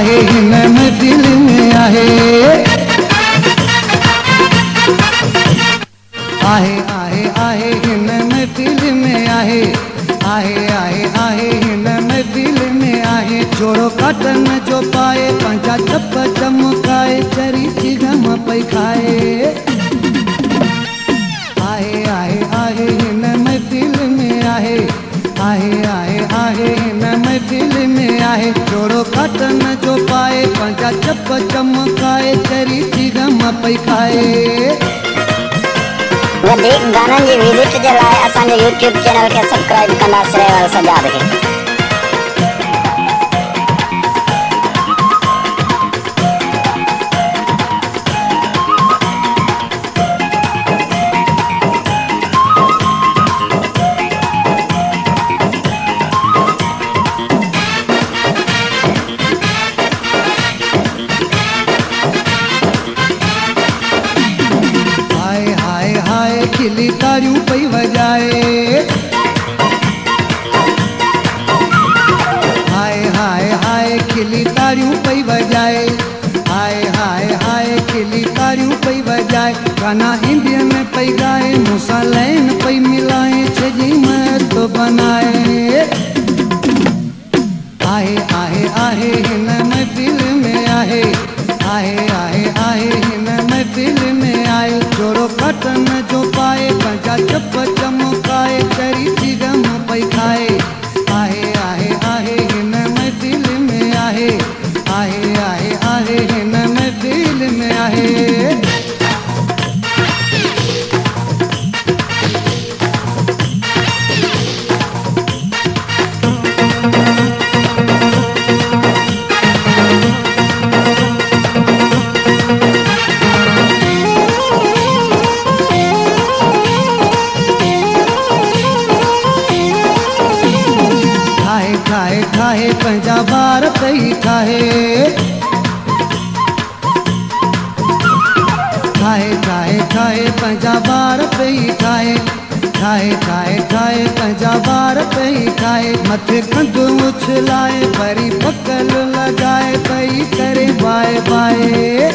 आहे हिन महफिल में आहे आहे आहे आहे हिन महफिल में आहे आहे आहे आहे हिन महफिल में आहे जोड़ो काटन जो पाए पंजा चप चमकाए चरी थी गम पई खाए आहे आहे आहे हिन महफिल में आहे आहे आहे आहे हिन महफिल में आहे जोड़ो काटन जो पाए पंजा चप चमकाए चरी थी गम पई खाए। वधीक गानन जी विजिट जे लाइ असांजे YouTube चैनल के सब्सक्राइब कंदा श्रेयवाल सजाद खे। खिली तारियूं पई वजाए हाय हाय हाय खिली तारियूं पई वजाए हाय हाय हाय खिली तारियूं पई वजाए गाना इंडियन में पई गाए मूंसां लाइन पई मिलाए छजी मत बनाए आहे आहे आहे हिन महफिल में आहे आहे आहे आहे हिन महफिल में आए जोड़ो काटन जो पाए पंजा चप चमकाए चरी थी गम पई खाए आहे आहे आहे हिन महफिल में आहे आहे आहे आहे हिन महफिल में आहे। खाए खाए पंजा बार पई खाए खाए खाए खाए पंजा बार पई खाए खाए खाए खाए पंजा बार पई खाए मथे कंध उछलाए परी पकल लगाए पई करे बाए बाए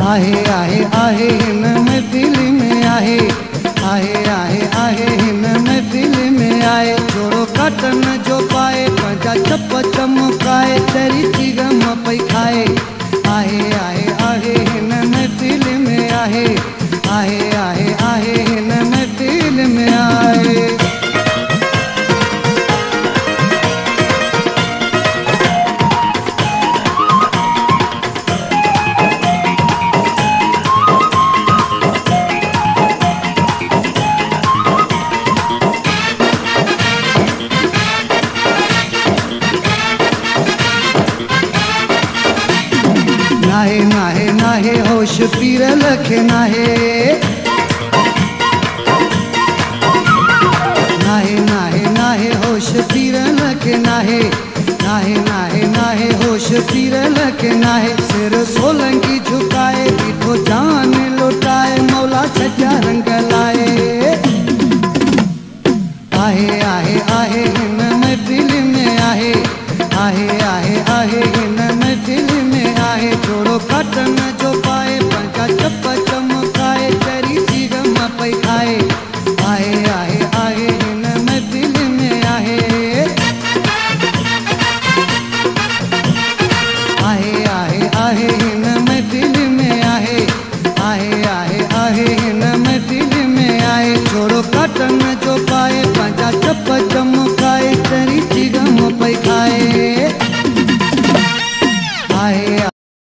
आहे आहे आहे हिन महफिल में आहे आहे आहे आहे हिन महफिल में आए जोड़ो काटन जो पाए पंजा चप चमकाए चरी थी गम पई खाए आहे आहे आहे हिन महफिल में आहे आहे आहे आहे हिन महफिल में आए। नाहे नाहे नाहे होश पीर लखे नाहे नाहे नाहे नाहे होश पीर लखे नाहे नाहे नाहे नाहे होश पीर लखे नाहे सिर सोलंगी झुकाए बीठो जान लुटाए मौला छजा रंग लाए आहे आहे आहे हिन महफिल में आहे आहे आहे आहे हिन महफिल में आहे जोड़ो काटन